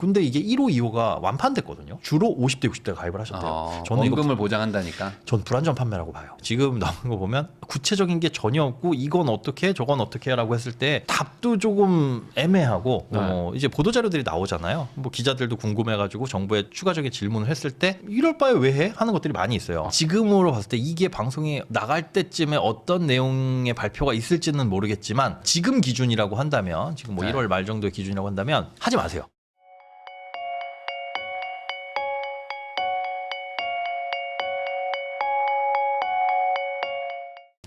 근데 이게 1호, 2호가 완판됐거든요. 주로 50대, 60대가 가입을 하셨대요. 저는 원금을 보장한다니까. 전 불안전 판매라고 봐요. 지금 나온 거 보면 구체적인 게 전혀 없고 이건 어떻게 저건 어떻게 라고 했을 때 답도 조금 애매하고 이제 보도자료들이 나오잖아요. 뭐 기자들도 궁금해가지고 정부에 추가적인 질문을 했을 때 이럴 바에 왜 해? 하는 것들이 많이 있어요. 지금으로 봤을 때 이게 방송에 나갈 때쯤에 어떤 내용의 발표가 있을지는 모르겠지만 지금 기준이라고 한다면 지금 뭐 1월 말 정도의 기준이라고 한다면 하지 마세요.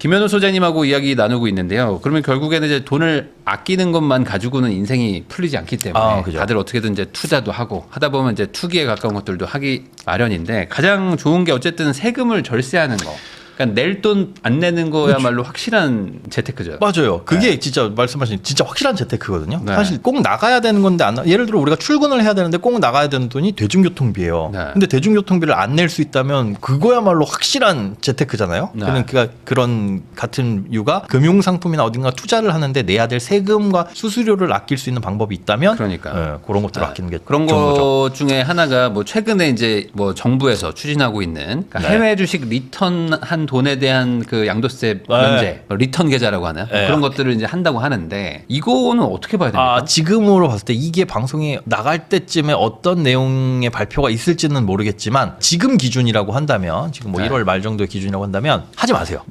김현우 소장님하고 이야기 나누고 있는데요. 그러면 결국에는 이제 돈을 아끼는 것만 가지고는 인생이 풀리지 않기 때문에 다들 어떻게든 이제 투자도 하고 하다 보면 이제 투기에 가까운 것들도 하기 마련인데 가장 좋은 게 어쨌든 세금을 절세하는 거. 그러니까 낼 돈 안 내는 거야말로 확실한 재테크죠. 맞아요. 그게 진짜 말씀하신 진짜 확실한 재테크거든요. 네. 사실 꼭 나가야 되는 건데 예를 들어 우리가 출근을 해야 되는데 꼭 나가야 되는 돈이 대중교통비예요. 네. 근데 대중교통비를 안 낼 수 있다면 그거야말로 확실한 재테크잖아요. 네. 그러니까 그런 같은 이유가 금융상품이나 어딘가 투자를 하는데 내야 될 세금과 수수료를 아낄 수 있는 방법이 있다면 그러니까 그런 것들을 아끼는 게 그런 좋은 것 거죠. 중에 하나가 뭐 최근에 이제 뭐 정부에서 추진하고 있는 그러니까 해외 주식 리턴한 돈에 대한 그 양도세 면제, 리턴 계좌라고 하나요? 그런 것들을 이제 한다고 하는데 이거는 어떻게 봐야 됩니까? 지금으로 봤을 때 이게 방송에 나갈 때쯤에 어떤 내용의 발표가 있을지는 모르겠지만 지금 기준이라고 한다면 지금 뭐 1월 말 정도의 기준이라고 한다면 하지 마세요.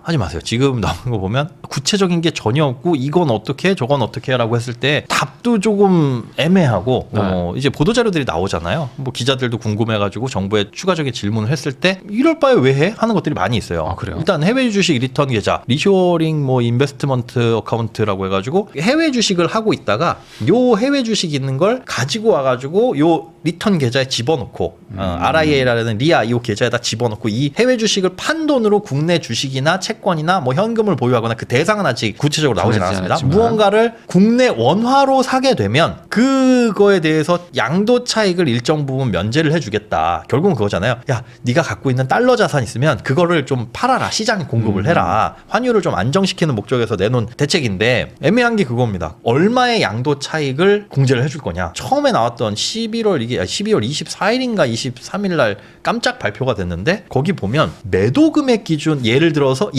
하지 마세요. 지금 나온 거 보면 구체적인 게 전혀 없고 이건 어떻게 저건 어떻게 라고 했을 때 답도 조금 애매하고 이제 보도자료들이 나오잖아요. 뭐 기자들도 궁금해가지고 정부에 추가적인 질문을 했을 때 이럴 바에 왜 해? 하는 것들이 많이 있어요. 그래요? 일단 해외 주식 리턴 계좌, 리쇼링 뭐 인베스트먼트 어카운트라고 해가지고 해외 주식을 하고 있다가 요 해외 주식 있는 걸 가지고 와가지고 요 리턴 계좌에 집어넣고 RIA라는 리아 이 계좌에다 집어넣고 이 해외 주식을 판 돈으로 국내 주식이나 채권이나 뭐 현금을 보유하거나 그 대상은 아직 구체적으로 나오진 않았습니다. 무언가를 국내 원화로 사게 되면 그거에 대해서 양도 차익을 일정 부분 면제를 해주겠다. 결국은 그거잖아요. 야, 네가 갖고 있는 달러 자산 있으면 그거를 좀 팔아라. 시장에 공급을 해라. 환율을 좀 안정시키는 목적에서 내놓은 대책인데 애매한 게 그겁니다. 얼마의 양도 차익을 공제를 해줄 거냐. 처음에 나왔던 12월 24일인가 23일 날 깜짝 발표가 됐는데 거기 보면 매도 금액 기준 예를 들어서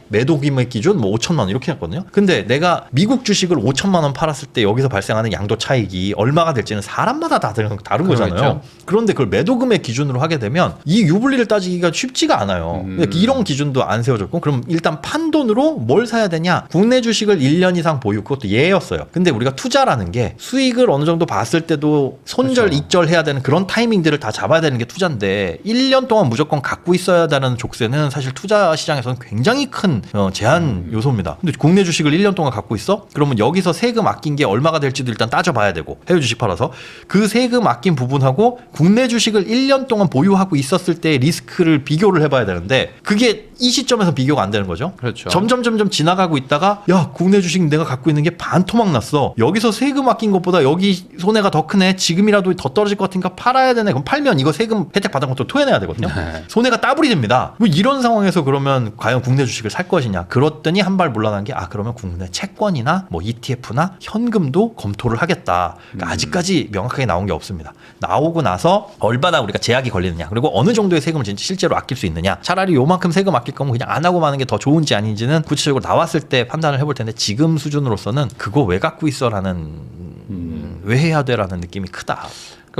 매도 금액 기준 뭐 5천만 원 이렇게 했거든요. 근데 내가 미국 주식을 5천만 원 팔았을 때 여기서 발생하는 양도 차익이 얼마가 될지는 사람마다 다 다른 거잖아요. 그런데 그걸 매도 금액 기준으로 하게 되면 이 유불리를 따지기가 쉽지가 않아요. 이런 기준도 안 세워졌고 그럼 일단 판 돈으로 뭘 사야 되냐? 국내 주식을 1년 이상 보유 그것도 예였어요. 근데 우리가 투자라는 게 수익을 어느 정도 봤을 때도 손절 익절 해야 되는 그런 타이밍들을 다 잡아야 되는 게 투자인데 1년 동안 무조건 갖고 있어야 되는 족쇄는 사실 투자 시장에서는 굉장히 큰 제한 요소입니다. 근데 국내 주식을 1년 동안 갖고 있어? 그러면 여기서 세금 아낀 게 얼마가 될지도 일단 따져봐야 되고 해외 주식 팔아서 그 세금 아낀 부분하고 국내 주식을 1년 동안 보유하고 있었을 때의 리스크를 비교를 해봐야 되는데 그게 이 시점에서 비교가 안 되는 거죠. 그렇죠. 점점 지나가고 있다가 야 국내 주식 내가 갖고 있는 게 반토막 났어. 여기서 세금 아낀 것보다 여기 손해가 더 크네. 지금이라도 더 떨어질 것 같으니까 팔아야 되네. 그럼 팔면 이거 세금 혜택 받은 것도 토해내야 되거든요. 손해가 따블이 됩니다. 뭐 이런 상황에서 그러면 과연 국내 주식을 살 것이냐. 그렇더니 한 발 물러난 게 그러면 국내 채권이나 뭐 ETF나 현금도 검토를 하겠다. 그러니까 아직까지 명확하게 나온 게 없습니다. 나오고 나서 얼마나 우리가 제약이 걸리느냐. 그리고 어느 정도의 세금을 진짜 실제로 아낄 수 있느냐. 차라리 요만큼 세금 아낄 거면 그냥 안 하고 마는 게 더 좋은지 아닌지는 구체적으로 나왔을 때 판단을 해볼 텐데 지금 수준으로서는 그거 왜 갖고 있어라는 왜 해야 돼라는 느낌이 크다.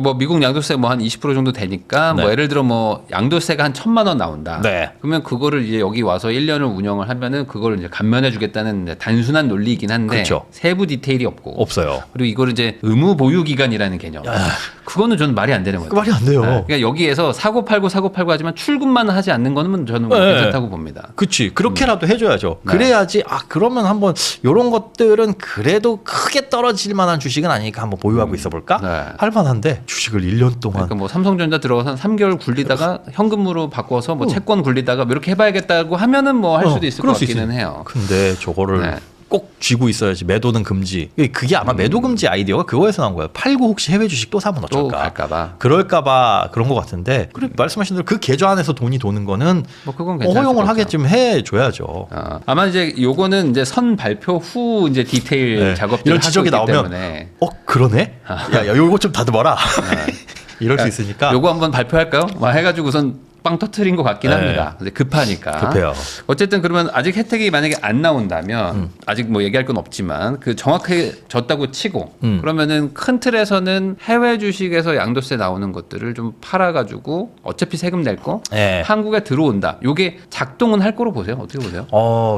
뭐 미국 양도세 뭐 한 20% 정도 되니까 뭐 예를 들어 뭐 양도세가 한 1,000만 원 나온다. 그러면 그거를 이제 여기 와서 1년을 운영을 하면은 그거를 이제 감면해 주겠다는 단순한 논리이긴 한데 세부 디테일이 없어요. 그리고 이거를 이제 의무 보유 기간이라는 개념. 그거는 저는 말이 안 되는 거예요. 말이 안 돼요. 그러니까 여기에서 사고 팔고 하지만 출금만 하지 않는 거는 저는 괜찮다고 봅니다. 그렇지. 그렇게라도 해줘야죠. 그래야지 그러면 한번 이런 것들은 그래도 크게 떨어질 만한 주식은 아니니까 한번 보유하고 있어볼까? 할 만한데 주식을 1년 동안 그러니까 뭐 삼성전자 들어가서 한 3개월 굴리다가 현금으로 바꿔서 뭐 채권 굴리다가 뭐 이렇게 해봐야겠다고 하면은 뭐 할 수도 있을 것 같기는 해요. 근데 저거를 꼭 쥐고 있어야지. 매도는 금지. 그게 아마 매도 금지 아이디어가 그거에서 나온 거예요. 팔고 혹시 해외 주식 또 사면 또 어쩔까? 갈까봐. 그럴까봐 그런 것 같은데. 그리고 말씀하신 대로 그 계좌 안에서 돈이 도는 거는 뭐 그건 괜찮을 허용을 수도 하게끔 해줘야죠. 아마 이제 요거는 이제 선 발표 후 이제 디테일 네. 작업들 이런 지적이 나오면 때문에. 그러네? 야, 요거 좀 다듬어라. 이럴 수 있으니까. 요거 한번 발표할까요? 막 해가지고 우선 빵 터트린 것 같긴 네. 합니다. 근데 급하니까. 급해요. 어쨌든 그러면 아직 혜택이 만약에 안 나온다면 아직 뭐 얘기할 건 없지만 그 정확해졌다고 치고 그러면은 큰 틀에서는 해외 주식에서 양도세 나오는 것들을 좀 팔아가지고 어차피 세금 낼 거 네. 한국에 들어온다. 요게 작동은 할 거로 보세요? 어떻게 보세요?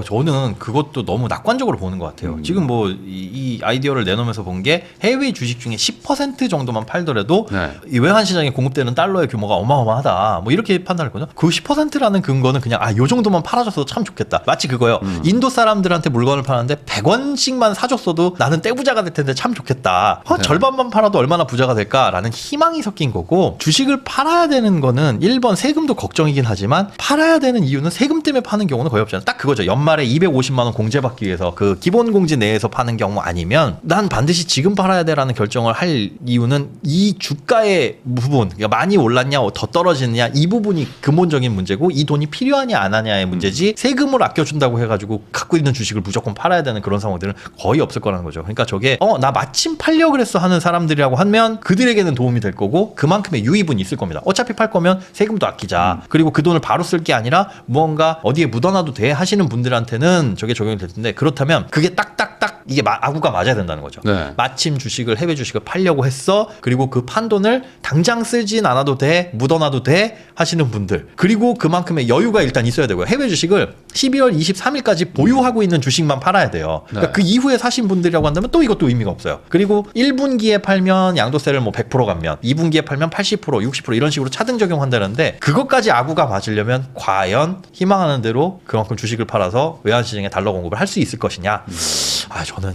저는 그것도 너무 낙관적으로 보는 것 같아요. 지금 뭐 이 아이디어를 내놓으면서 본 게 해외 주식 중에 10% 정도만 팔더라도 네. 이 외환 시장에 공급되는 달러의 규모가 어마어마하다. 뭐 이렇게 판단했거든요. 그 10%라는 근거는 그냥 요 정도만 팔아줬어도 참 좋겠다. 마치 그거요. 인도 사람들한테 물건을 파는데 100원씩만 사줬어도 나는 떼부자가 될 텐데 참 좋겠다. 네. 절반만 팔아도 얼마나 부자가 될까라는 희망이 섞인 거고 주식을 팔아야 되는 거는 1번 세금도 걱정이긴 하지만 팔아야 되는 이유는 세금 때문에 파는 경우는 거의 없잖아요. 딱 그거죠. 연말에 250만 원 공제받기 위해서 그 기본 공제 내에서 파는 경우 아니면 난 반드시 지금 팔아야 돼라는 결정을 할 이유는 이 주가의 부분, 그러니까 많이 올랐냐 더 떨어지느냐 이 부분이 근본적인 문제고 이 돈이 필요하냐 안 하냐의 문제지 세금을 아껴준다고 해가지고 갖고 있는 주식을 무조건 팔아야 되는 그런 상황들은 거의 없을 거라는 거죠. 그러니까 저게 나 마침 팔려고 그랬어 하는 사람들이라고 하면 그들에게는 도움이 될 거고 그만큼의 유입은 있을 겁니다. 어차피 팔 거면 세금도 아끼자. 그리고 그 돈을 바로 쓸 게 아니라 무언가 어디에 묻어놔도 돼 하시는 분들한테는 저게 적용이 될 텐데 그렇다면 그게 딱딱딱 이게 아구가 맞아야 된다는 거죠. 네. 마침 주식을 해외 주식을 팔려고 했어. 그리고 그 판 돈을 당장 쓰진 않아도 돼. 묻어놔도 돼 하시는 분들. 그리고 그만큼의 여유가 일단 있어야 되고요. 해외 주식을 12월 23일까지 보유하고 있는 주식만 팔아야 돼요. 그러니까 네. 그 이후에 사신 분들이라고 한다면 또 이것도 의미가 없어요. 그리고 1분기에 팔면 양도세를 뭐 100% 감면, 2분기에 팔면 80%, 60% 이런 식으로 차등 적용한다는데 그것까지 아구가 맞으려면 과연 희망하는 대로 그만큼 주식을 팔아서 외환시장에 달러 공급을 할 수 있을 것이냐. 저는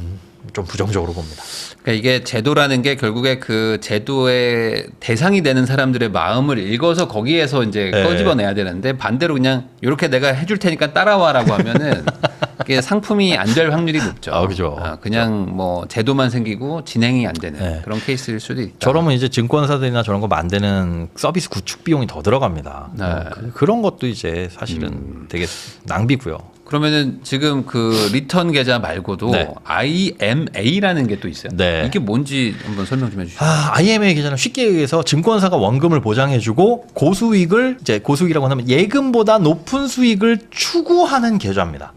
좀 부정적으로 봅니다. 그러니까 이게 제도라는 게 결국에 그 제도의 대상이 되는 사람들의 마음을 읽어서 거기에서 이제 네. 꺼집어내야 되는데 반대로 그냥 이렇게 내가 해줄 테니까 따라와라고 하면은 이게 상품이 안 될 확률이 높죠. 그죠. 그냥 뭐 제도만 생기고 진행이 안 되는 네. 그런 케이스일 수도 있다. 저러면 이제 증권사들이나 저런 거 만드는 서비스 구축 비용이 더 들어갑니다. 네. 그런 것도 이제 사실은 되게 낭비고요. 그러면은 지금 그 리턴 계좌 말고도 네. IMA라는 게 또 있어요. 네. 이게 뭔지 한번 설명 좀 해주시죠. IMA 계좌는 쉽게 얘기해서 증권사가 원금을 보장해주고 고수익을 이제 고수익이라고 하면 예금보다 높은 수익을 추구하는 계좌입니다.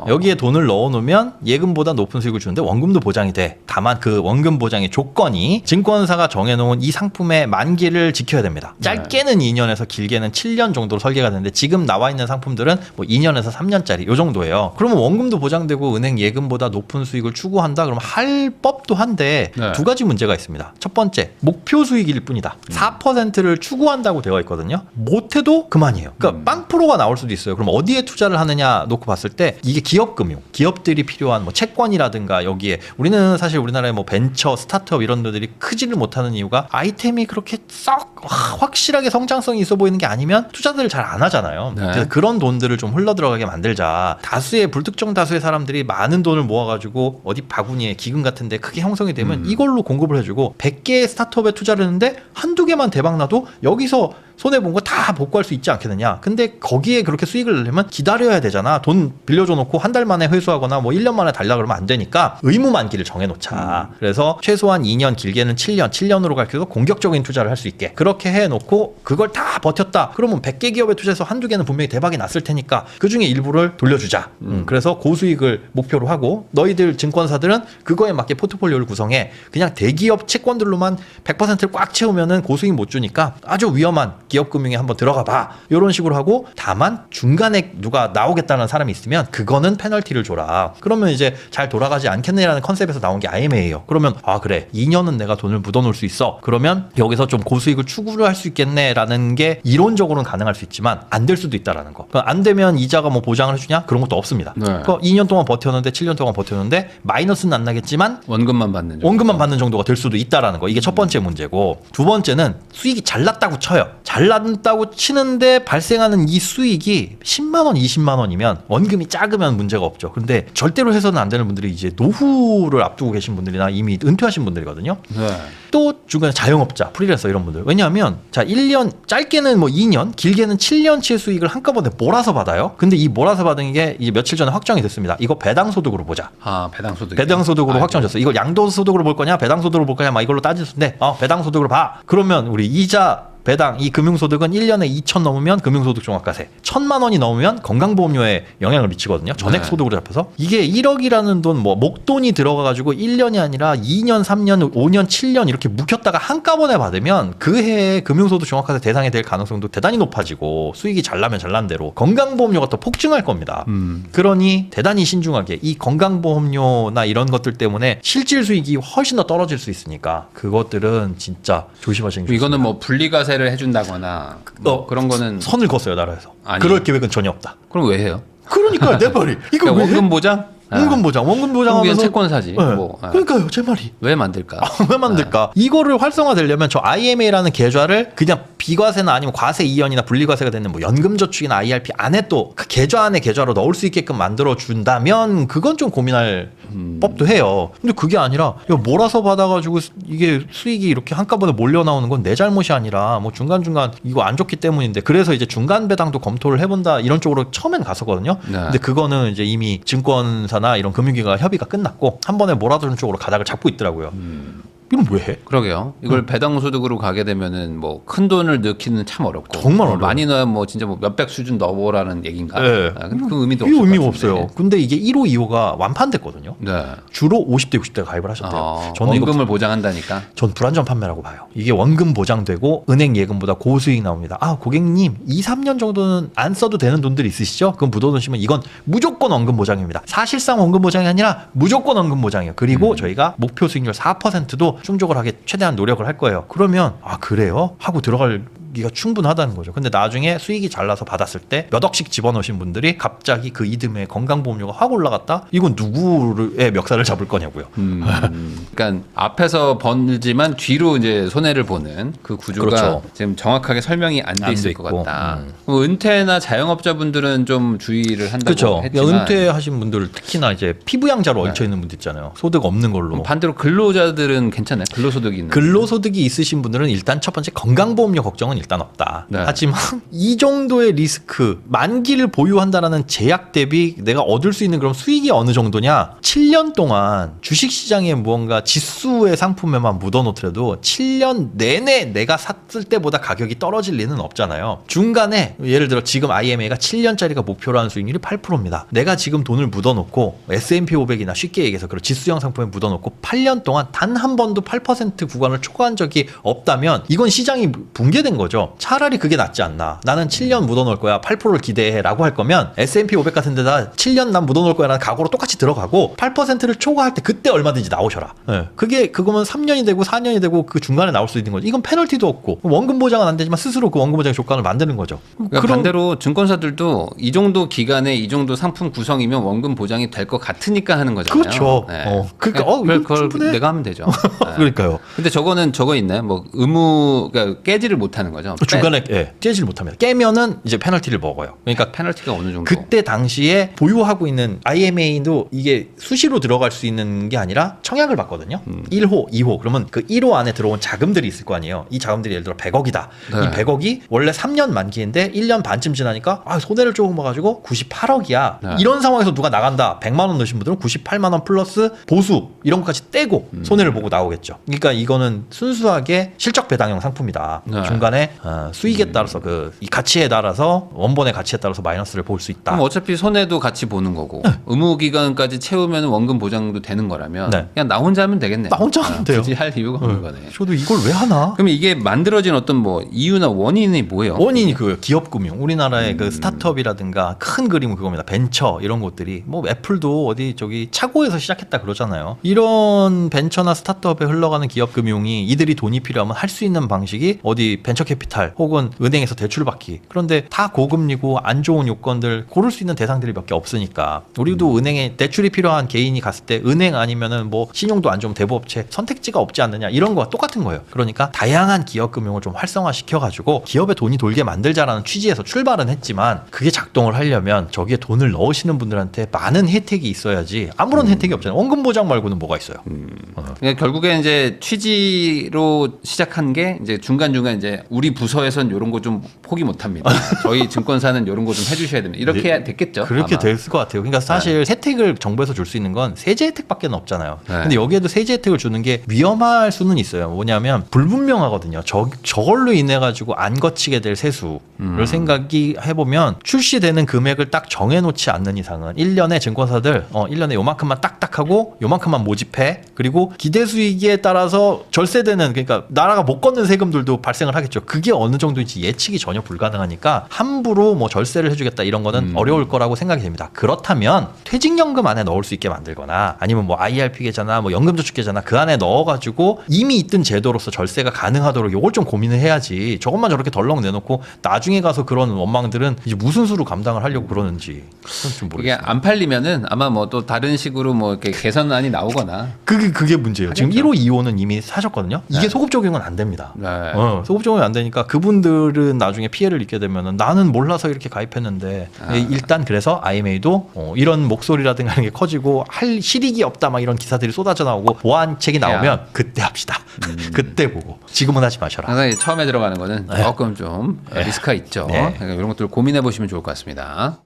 여기에 돈을 넣어놓으면 예금보다 높은 수익을 주는데 원금도 보장이 돼. 다만 그 원금 보장의 조건이 증권사가 정해놓은 이 상품의 만기를 지켜야 됩니다. 짧게는 2년에서 길게는 7년 정도로 설계가 되는데 지금 나와 있는 상품들은 뭐 2년에서 3년짜리 요 정도예요. 그러면 원금도 보장되고 은행 예금보다 높은 수익을 추구한다. 그러면 할 법도 한데 네. 두 가지 문제가 있습니다. 첫 번째, 목표 수익일 뿐이다. 4%를 추구한다고 되어 있거든요. 못해도 그만이에요. 그러니까 빵 프로가 나올 수도 있어요. 그럼 어디에 투자를 하느냐 놓고 봤을 때 이게 기업금융, 기업들이 필요한 뭐 채권이라든가 여기에 우리는 사실 우리나라의 뭐 벤처, 스타트업 이런 데들이 크지를 못하는 이유가 아이템이 그렇게 썩 확실하게 성장성이 있어 보이는 게 아니면 투자들을 잘 안 하잖아요. 네. 그래서 그런 돈들을 좀 흘러 들어가게 만들자. 다수의 불특정 다수의 사람들이 많은 돈을 모아가지고 어디 바구니에 기금 같은데 크게 형성이 되면 이걸로 공급을 해주고 100개의 스타트업에 투자를 했는데 한두 개만 대박 나도 여기서 손해본 거 다 복구할 수 있지 않겠느냐. 근데 거기에 그렇게 수익을 내려면 기다려야 되잖아. 돈 빌려줘 놓고 한 달 만에 회수하거나 뭐 1년 만에 달라 그러면 안 되니까 의무 만기를 정해놓자. 그래서 최소한 2년 길게는 7년으로 가르쳐서 공격적인 투자를 할 수 있게 그렇게 해놓고 그걸 다 버텼다. 그러면 100개 기업에 투자해서 한두 개는 분명히 대박이 났을 테니까 그중에 일부를 돌려주자. 그래서 고수익을 목표로 하고 너희들 증권사들은 그거에 맞게 포트폴리오를 구성해. 그냥 대기업 채권들로만 100%를 꽉 채우면은 고수익 못 주니까 아주 위험한 기업금융에 한번 들어가 봐. 이런 식으로 하고 다만 중간에 누가 나오겠다는 사람이 있으면 그거는 페널티를 줘라. 그러면 이제 잘 돌아가지 않겠네라는 컨셉에서 나온 게 IMA예요. 그러면 그래 2년은 내가 돈을 묻어놓을 수 있어. 그러면 여기서 좀 고수익을 추구를 할 수 있겠네라는 게 이론적으로는 가능할 수 있지만 안 될 수도 있다라는 거. 안 되면 이자가 뭐 보장을 해주냐? 그런 것도 없습니다. 네. 그러니까 2년 동안 버텼는데 7년 동안 버텼는데 마이너스는 안 나겠지만 원금만 받는 원금만 받는 정도가 될 수도 있다라는 거. 이게 첫 번째 문제고 두 번째는 수익이 잘 났다고 쳐요. 잘 잘 났다고 치는데 발생하는 이 수익이 10만 원, 20만 원이면 원금이 작으면 문제가 없죠. 근데 절대로 해서는 안 되는 분들이 이제 노후를 앞두고 계신 분들이나 이미 은퇴하신 분들이거든요. 네. 또 중간에 자영업자, 프리랜서 이런 분들. 왜냐하면 자 1년, 짧게는 뭐 2년, 길게는 7년치의 수익을 한꺼번에 몰아서 받아요. 근데 이 몰아서 받은 게 이제 며칠 전에 확정이 됐습니다. 이거 배당소득으로 보자. 아, 배당소득. 배당소득으로 확정됐어. 이걸 양도소득으로 볼 거냐, 배당소득으로 볼 거냐, 막 이걸로 따지는데, 배당소득으로 봐. 그러면 우리 이자, 배당, 이 금융소득은 1년에 2천 넘으면 금융소득 종합과세, 1,000만 원이 넘으면 건강보험료에 영향을 미치거든요. 전액소득으로 잡혀서. 이게 1억이라는 돈, 뭐 목돈이 들어가가지고 1년이 아니라 2년, 3년, 5년, 7년 이렇게 묵혔다가 한꺼번에 받으면 그 해에 금융소득 종합과세 대상이 될 가능성도 대단히 높아지고 수익이 잘 나면 잘난 대로 건강보험료가 더 폭증할 겁니다. 그러니 대단히 신중하게 이 건강보험료나 이런 것들 때문에 실질 수익이 훨씬 더 떨어질 수 있으니까 그것들은 진짜 조심하시는 게 좋습니다. 이거는 뭐 분리과세를 해준다거나 뭐 그런 거는 선을 걷어요, 나라에서. 아니. 그럴 계획은 전혀 없다. 그럼 왜 해요? 그러니까요, 내 말이. 이거 왜 원금 해? 보장? 원금 보장, 원금 그럼 보장하면서 그냥 채권 사지. 네. 뭐. 그러니까요, 제 말이. 왜 만들까? 왜 만들까? 이거를 활성화되려면 저 IMA라는 계좌를 그냥 비과세나 아니면 과세 이연이나 분리과세가 되는 뭐 연금저축이나 IRP 안에 또 그 계좌 안에 계좌로 넣을 수 있게끔 만들어 준다면 그건 좀 고민할 법도 해요. 근데 그게 아니라 이거 몰아서 받아가지고 이게 수익이 이렇게 한꺼번에 몰려 나오는 건 내 잘못이 아니라 뭐 중간중간 이거 안 좋기 때문인데 그래서 이제 중간 배당도 검토를 해본다 이런 쪽으로 처음엔 갔었거든요. 네. 근데 그거는 이제 이미 증권사나 이런 금융기관 협의가 끝났고 한 번에 몰아주는 쪽으로 가닥을 잡고 있더라고요. 이건 왜 해? 그러게요. 이걸 배당소득으로 가게 되면은 뭐 큰 돈을 넣기는 참 어렵고 정말 어려워요. 많이 넣으면 뭐 진짜 뭐 몇백 수준 넣어보라는 얘기인가? 네. 근데 그 의미도 이 없을 의미가 것 없어요. 같은데. 근데 이게 1호, 2호가 완판됐거든요. 네. 주로 50대, 60대가 가입을 하셨대요. 저는 이거 원금을 보장한다니까. 전 불안전 판매라고 봐요. 이게 원금 보장되고 은행 예금보다 고수익 나옵니다. 고객님 2, 3년 정도는 안 써도 되는 돈들이 있으시죠? 그럼 묻어놓으시면 이건 무조건 원금 보장입니다. 사실상 원금 보장이 아니라 무조건 원금 보장이에요. 그리고 저희가 목표 수익률 4%도 충족을 하게 최대한 노력을 할 거예요. 그러면 그래요? 하고 들어가기가 충분하다는 거죠. 근데 나중에 수익이 잘 나서 받았을 때 몇 억씩 집어넣으신 분들이 갑자기 그 이듬해 건강보험료가 확 올라갔다? 이건 누구의 멱살을 잡을 거냐고요. 그러니까 앞에서 번지만 뒤로 이제 손해를 보는 그 구조가 그렇죠. 지금 정확하게 설명이 안 돼 안 있을 돼 것 있고, 같다. 뭐 은퇴나 자영업자분들은 좀 주의를 한다고 그렇죠. 했지만 은퇴하신 분들 특히나 이제 피부양자로 얹혀 있는 분들 있잖아요. 소득 없는 걸로. 반대로 근로자들은 괜찮아요. 근로소득이 있는. 근로소득이 있으신 분들은 일단 첫 번째 건강보험료 걱정은 일단 없다. 네. 하지만 이 정도의 리스크, 만기를 보유한다라는 제약 대비 내가 얻을 수 있는 그런 수익이 어느 정도냐? 7년 동안 주식시장에 무언가 지수의 상품에만 묻어놓더라도 7년 내내 내가 샀을 때보다 가격이 떨어질 리는 없잖아요. 중간에 예를 들어 지금 IMA가 7년짜리가 목표로 하는 수익률이 8%입니다. 내가 지금 돈을 묻어놓고 S&P 500이나 쉽게 얘기해서 그런 지수형 상품에 묻어놓고 8년 동안 단 한 번도 8% 구간을 초과한 적이 없다면 이건 시장이 붕괴된 거죠. 차라리 그게 낫지 않나. 나는 7년 묻어놓을 거야. 8%를 기대해라고 할 거면 S&P 500 같은 데다 7년 난 묻어놓을 거야 라는 각오로 똑같이 들어가고 8%를 초과할 때 그때 얼마든지 나오셔라. 그거면 3년이 되고 4년이 되고 그 중간에 나올 수 있는 거죠. 이건 페널티도 없고 원금 보장은 안 되지만 스스로 그 원금 보장의 조건을 만드는 거죠. 그러니까 반대로 증권사들도 이 정도 기간에 이 정도 상품 구성이면 원금 보장이 될 것 같으니까 하는 거잖아요. 그렇죠. 그러니까 그걸 충분해. 내가 하면 되죠. 그러니까요. 근데 저거 있나요? 뭐 의무 그러니까 깨지를 못하는 거죠. 중간에 깨지를 못합니다. 깨면은 이제 페널티를 먹어요. 그러니까 페널티가 어느 정도? 그때 당시에 보유하고 있는 IMA도 이게 수시로 들어갈 수 있는 게 아니라 청약을 받거든요. 1호, 2호. 그러면 그 1호 안에 들어온 자금들이 있을 거 아니에요. 이 자금들이 예를 들어 100억이다. 네. 이 100억이 원래 3년 만기인데 1년 반쯤 지나니까 손해를 조금 봐가지고 98억이야. 네. 이런 상황에서 누가 나간다. 100만 원 넣으신 분들은 98만 원 플러스 보수 이런 것까지 떼고 손해를 보고 나오겠죠. 그러니까 이거는 순수하게 실적 배당형 상품이다. 네. 중간에 수익에 따라서 이 가치에 따라서 원본의 가치에 따라서 마이너스를 볼 수 있다. 그럼 어차피 손해도 같이 보는 거고 의무 기간까지 채우면 원금 보장도 되는 거라면 그냥 나 혼자 하면 되겠네. 나 혼자 하면 돼요. 굳이 할 이유가 없는 거네. 저도 이걸 왜 하나? 그럼 이게 만들어진 어떤 뭐 이유나 원인이 뭐예요? 원인이 그 기업금융, 우리나라의 그 스타트업이라든가 큰 그림은 그겁니다. 벤처 이런 것들이 뭐 애플도 어디 저기 차고에서 시작했다 그러잖아요. 이런 벤처나 스타트업에 흘러가는 기업금융이 이들이 돈이 필요하면 할 수 있는 방식이 어디 벤처 캐피탈 혹은 은행에서 대출받기. 그런데 다 고금리고 안 좋은 요건들 고를 수 있는 대상들이 몇 개 없으니까 우리도 은행에 대출이 필요한 개인이 갔을 때 은행 아니면은 뭐 신용도 안 좋은 대부업체 선택지가 없지 않느냐 이런 거와 똑같은 거예요. 그러니까 다양한 기업 금융을 좀 활성화시켜가지고 기업에 돈이 돌게 만들자라는 취지에서 출발은 했지만 그게 작동을 하려면 저기에 돈을 넣으시는 분들한테 많은 혜택이 있어야지 아무런 혜택이 없잖아요. 원금 보장 말고는 뭐가 있어요. 그러니까 결국에 이제 취지로 시작한 게 이제 중간중간 이제 우리 부서에선 이런 거 좀 포기 못 합니다. 저희 증권사는 이런 거 좀 해주셔야 됩니다. 이렇게 됐겠죠. 그렇게 아마. 됐을 것 같아요. 그러니까 사실 혜택을 정부에서 줄 수 있는 건 세제 혜택밖에 없잖아요. 네. 근데 여기에도 세제 혜택을 주는 게 위험할 수는 있어요. 뭐냐면 불분명하거든요. 저걸로 인해 가지고 안 거치게 될 세수를 생각이 해보면 출시되는 금액을 딱 정해놓지 않는 이상은 1년에 증권사들 1년에 요만큼만 딱딱하고 요만큼만 모집해. 그리고 기대 수익에 따라서 절세되는 그러니까 나라가 못 걷는 세금들도 발생을 하겠죠. 그게 어느 정도인지 예측이 전혀 불가능하니까 함부로 뭐 절세를 해주겠다 이런 거는 어려울 거라고 생각이 됩니다. 그렇다면 퇴직연금 안에 넣을 수 있게 만들거나 아니면 뭐 IRP 계좌나 뭐 연금저축 계좌나 그 안에 넣어가지고 이미 있던 제도로서 절세가 가능하도록 이걸 좀 고민을 해야지. 저것만 저렇게 덜렁 내놓고 나중에 가서 그런 원망들은 이제 무슨 수로 감당을 하려고 그러는지 그건 좀 이게 모르겠어요. 안 팔리면은 아마 뭐 또 다른 식으로 뭐 이렇게 개선안이 나오거나. 그게 문제예요. 지금 하겠죠. 1호, 2호는 이미 사셨거든요. 이게 네. 소급 적용은 안 됩니다. 네. 소급 적용이 안 되니까 그분들은 나중에 피해를 입게 되면은 나는 몰라서 이렇게 가입했는데 일단 그래서 IMA도 이런 목소리라든가 이런 게 커지고 할 실익이 없다 막 이런 기사들이 쏟아져 나오고 보완책이 나오면 그때 합시다. 그때 보고 지금은 하지 마셔라. 항상 처음에 들어가는 거는 네. 조금 좀 리스크가 있죠. 네. 그러니까 이런 것들 고민해 보시면 좋을 것 같습니다.